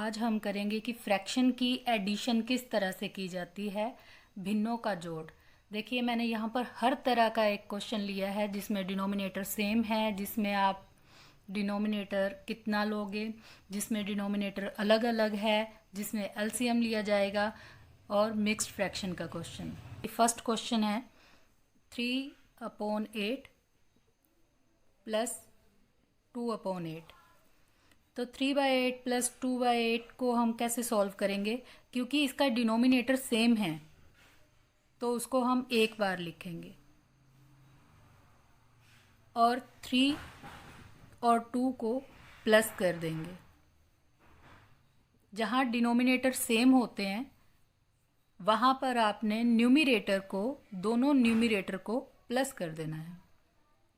आज हम करेंगे कि फ्रैक्शन की एडिशन किस तरह से की जाती है, भिन्नों का जोड़। देखिए मैंने यहाँ पर हर तरह का एक क्वेश्चन लिया है जिसमें डिनोमिनेटर सेम है, जिसमें आप डिनोमिनेटर कितना लोगे, जिसमें डिनोमिनेटर अलग अलग है, जिसमें एलसीएम लिया जाएगा, और मिक्स्ड फ्रैक्शन का क्वेश्चन। फर्स्ट क्वेश्चन है 3/8 प्लस 2/8। तो 3/8 प्लस 2/8 को हम कैसे सॉल्व करेंगे, क्योंकि इसका डिनोमिनेटर सेम है तो उसको हम एक बार लिखेंगे और 3 और 2 को प्लस कर देंगे। जहाँ डिनोमिनेटर सेम होते हैं वहाँ पर आपने न्यूमरेटर को, दोनों न्यूमरेटर को प्लस कर देना है,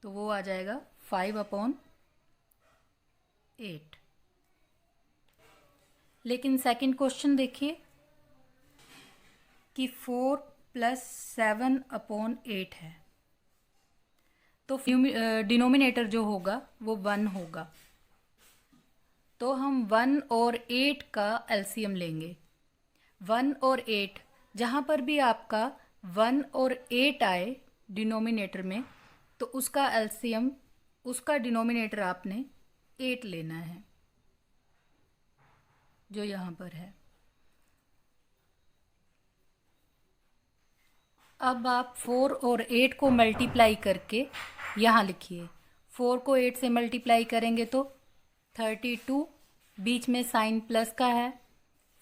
तो वो आ जाएगा 5/8। लेकिन सेकंड क्वेश्चन देखिए कि 4 + 7/8 है, तो डिनोमिनेटर जो होगा वो 1 होगा, तो हम 1 और 8 का एलसीएम लेंगे। 1 और 8, जहाँ पर भी आपका 1 और 8 आए डिनोमिनेटर में, तो उसका एलसीएम, उसका डिनोमिनेटर आपने 8 लेना है, जो यहाँ पर है। अब आप 4 और 8 को मल्टीप्लाई करके यहाँ लिखिए। 4 को 8 से मल्टीप्लाई करेंगे तो 32, बीच में साइन प्लस का है।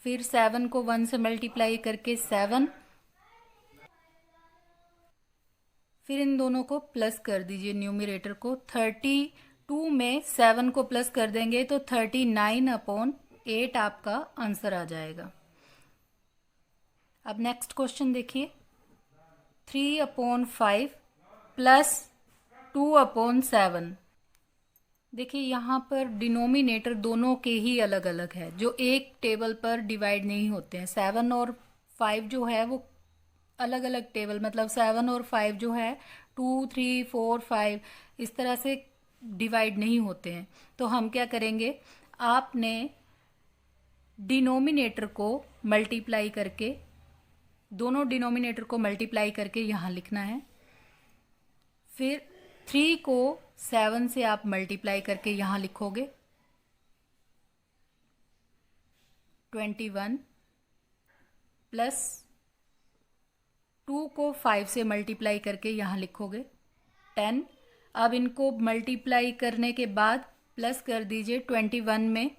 फिर 7 को 1 से मल्टीप्लाई करके 7, फिर इन दोनों को प्लस कर दीजिए न्यूमरेटर को। 32 में 7 को प्लस कर देंगे तो 39/8 आपका आंसर आ जाएगा। अब नेक्स्ट क्वेश्चन देखिए, 3/5 प्लस 2/7। देखिए यहाँ पर डिनोमिनेटर दोनों के ही अलग अलग है, जो एक टेबल पर डिवाइड नहीं होते हैं। 7 और 5 जो है वो अलग अलग टेबल, मतलब 7 और 5 जो है 2, 3, 4, 5 इस तरह से डिवाइड नहीं होते हैं। तो हम क्या करेंगे, आपने डिनोमिनेटर को मल्टीप्लाई करके, दोनों डिनोमिनेटर को मल्टीप्लाई करके यहाँ लिखना है। फिर 3 को 7 से आप मल्टीप्लाई करके यहाँ लिखोगे, 21 प्लस 2 को 5 से मल्टीप्लाई करके यहाँ लिखोगे 10। अब इनको मल्टीप्लाई करने के बाद प्लस कर दीजिए। 21 में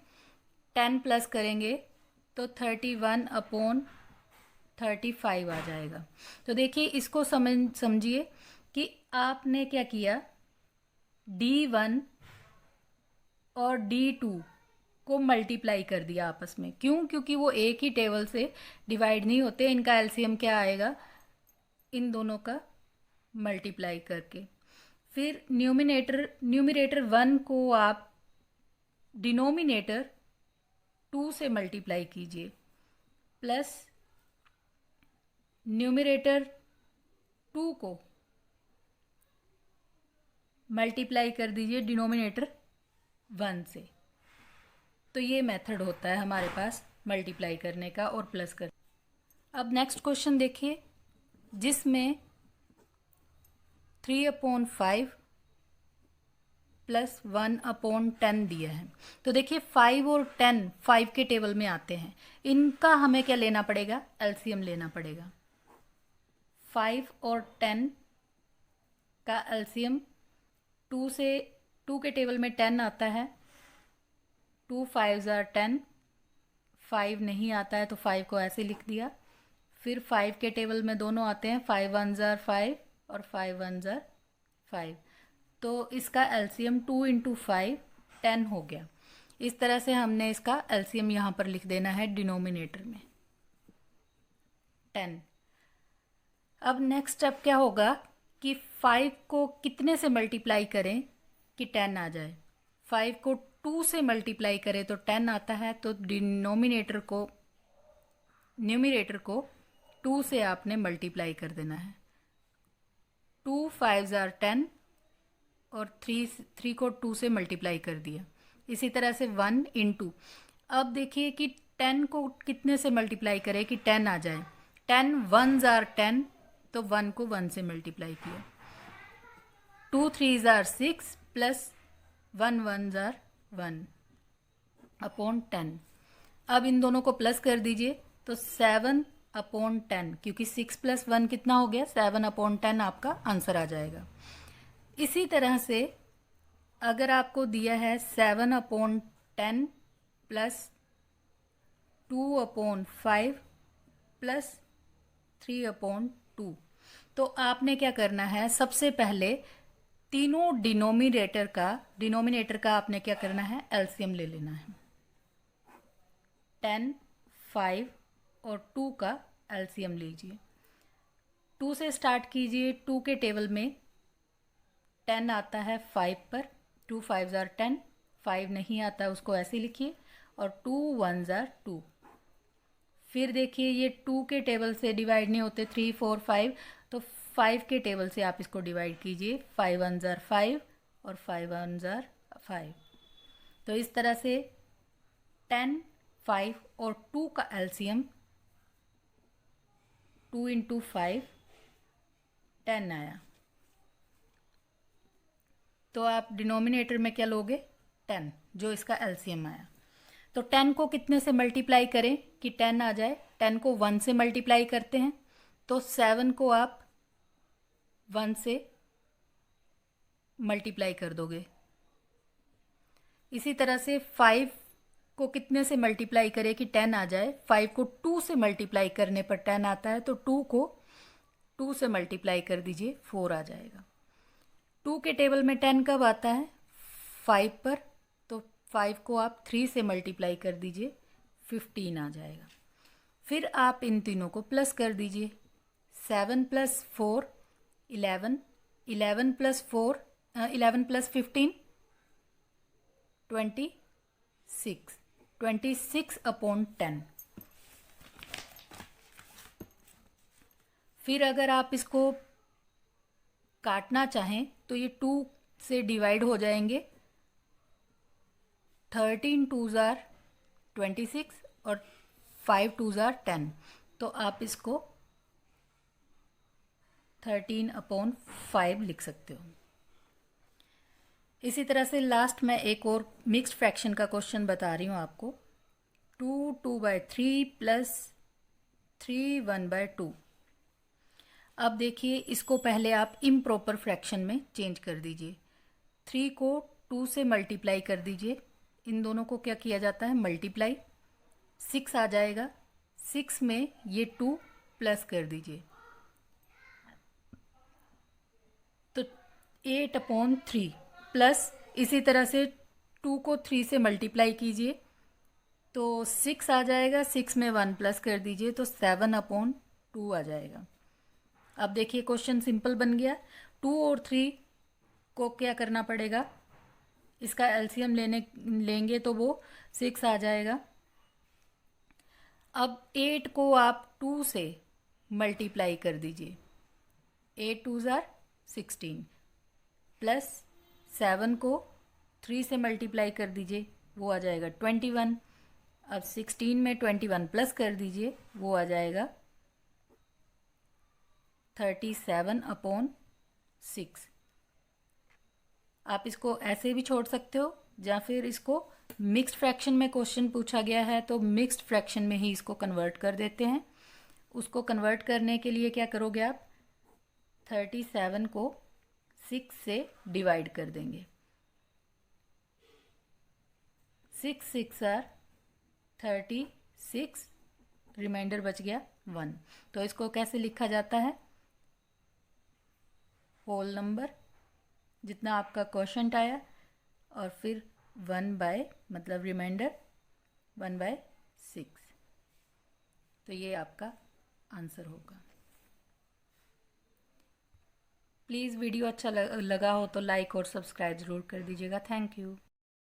10 प्लस करेंगे तो 31/35 आ जाएगा। तो देखिए इसको समझिए कि आपने क्या किया, D1 और D2 को मल्टीप्लाई कर दिया आपस में। क्यों? क्योंकि वो एक ही टेबल से डिवाइड नहीं होते। इनका एलसीएम क्या आएगा, इन दोनों का मल्टीप्लाई करके। फिर न्यूमरेटर 1 को आप डिनोमिनेटर 2 से मल्टीप्लाई कीजिए, प्लस न्यूमरेटर 2 को मल्टीप्लाई कर दीजिए डिनोमिनेटर 1 से। तो ये मेथड होता है हमारे पास मल्टीप्लाई करने का और प्लस कर। अब नेक्स्ट क्वेश्चन देखिए, जिसमें 3/5 प्लस 1/10 दिया है। तो देखिए 5 और 10 5 के टेबल में आते हैं। इनका हमें क्या लेना पड़ेगा, एलसीएम लेना पड़ेगा। 5 और 10 का एलसीएम 2 के टेबल में 10 आता है, 2 5s are 10, 5 नहीं आता है तो 5 को ऐसे लिख दिया। फिर 5 के टेबल में दोनों आते हैं, 5 1s are 5 और 5 1s are 5, तो इसका एलसीएम 2 × 5 10 हो गया। इस तरह से हमने इसका एलसीएम यहाँ पर लिख देना है डिनोमिनेटर में 10। अब नेक्स्ट स्टेप क्या होगा कि 5 को कितने से मल्टीप्लाई करें कि 10 आ जाए। 5 को 2 से मल्टीप्लाई करें तो 10 आता है, तो न्यूमरेटर को 2 से आपने मल्टीप्लाई कर देना है। 2 5s are 10 और 3 को 2 से मल्टीप्लाई कर दिया। इसी तरह से 1 × अब देखिए कि 10 को कितने से मल्टीप्लाई करें कि 10 आ जाए। 10 1s आर 10, तो 1 को 1 से मल्टीप्लाई किया। 2 3s are 6 plus 1 1s are 1 upon 10। अब इन दोनों को प्लस कर दीजिए, तो 7 अपॉन 10, क्योंकि 6 प्लस 1 कितना हो गया, 7 अपॉन 10 आपका आंसर आ जाएगा। इसी तरह से अगर आपको दिया है 7 upon 10 plus 2 upon 5 plus 3 upon 2, तो आपने क्या करना है, सबसे पहले तीनों डिनोमिनेटर का आपने क्या करना है, एलसीएम ले लेना है। 10, 5 और 2 का एलसीएम लीजिए। 2 से स्टार्ट कीजिए। 2 के टेबल में 10 आता है 5 पर, 2 5s आर 10, 5 नहीं आता उसको ऐसे लिखिए, और 2 1s आर 2। फिर देखिए ये 2 के टेबल से डिवाइड नहीं होते, 3 4 5, तो 5 के टेबल से आप इसको डिवाइड कीजिए। 5 1s आर 5 और 5 1s आर 5। तो इस तरह से 10, 5 और 2 का एलसीएम 2 इंटू 5 10 आया। तो आप डिनोमिनेटर में क्या लोगे, 10, जो इसका एलसीएम आया। तो 10 को कितने से मल्टीप्लाई करें कि 10 आ जाए। 10 को 1 से मल्टीप्लाई करते हैं, तो 7 को आप 1 से मल्टीप्लाई कर दोगे। इसी तरह से 5 को कितने से मल्टीप्लाई करें कि 10 आ जाए। 5 को 2 से मल्टीप्लाई करने पर 10 आता है, तो 2 को 2 से मल्टीप्लाई कर दीजिए, 4 आ जाएगा। 2 के टेबल में 10 कब आता है, 5 पर, तो 5 को आप 3 से मल्टीप्लाई कर दीजिए, 15 आ जाएगा। फिर आप इन तीनों को प्लस कर दीजिए। 7 प्लस 4 11, 11 प्लस 4 11 प्लस 15 26, 26 अपॉन 10। फिर अगर आप इसको काटना चाहें तो ये 2 से डिवाइड हो जाएंगे। 13 2s आर 26 और 5 2s आर 10, तो आप इसको 13 अपॉन 5 लिख सकते हो। इसी तरह से लास्ट में एक और मिक्स्ड फ्रैक्शन का क्वेश्चन बता रही हूँ आपको। 2 2/3 प्लस 3 1/2। अब देखिए इसको पहले आप इम्प्रॉपर फ्रैक्शन में चेंज कर दीजिए। 3 को 2 से मल्टीप्लाई कर दीजिए। इन दोनों को क्या किया जाता है, मल्टीप्लाई। 6 आ जाएगा। 6 में ये 2 प्लस कर दीजिए, तो 8 अपॉन 3 प्लस, इसी तरह से 2 को 3 से मल्टीप्लाई कीजिए, तो 6 आ जाएगा। 6 में 1 प्लस कर दीजिए, तो 7 अपॉन 2 आ जाएगा। अब देखिए क्वेश्चन सिंपल बन गया। 2 और 3 को क्या करना पड़ेगा, इसका एलसीएम लेंगे तो वो 6 आ जाएगा। अब 8 को आप 2 से मल्टीप्लाई कर दीजिए। 8 2s आर 16 प्लस 7 को 3 से मल्टीप्लाई कर दीजिए, वो आ जाएगा 21। अब 16 में 21 प्लस कर दीजिए, वो आ जाएगा 37 अपॉन 6। आप इसको ऐसे भी छोड़ सकते हो, या फिर इसको मिक्स्ड फ्रैक्शन में क्वेश्चन पूछा गया है तो मिक्स्ड फ्रैक्शन में ही इसको कन्वर्ट कर देते हैं। उसको कन्वर्ट करने के लिए क्या करोगे आप, 37 को 6 से डिवाइड कर देंगे। 6 6 आर 36, रिमाइंडर बच गया 1। तो इसको कैसे लिखा जाता है, होल नंबर जितना आपका क्वोशंट आया, और फिर 1/, मतलब रिमाइंडर 1/6। तो ये आपका आंसर होगा। प्लीज़ वीडियो अच्छा लगा हो तो लाइक और सब्सक्राइब ज़रूर कर दीजिएगा। Thank you.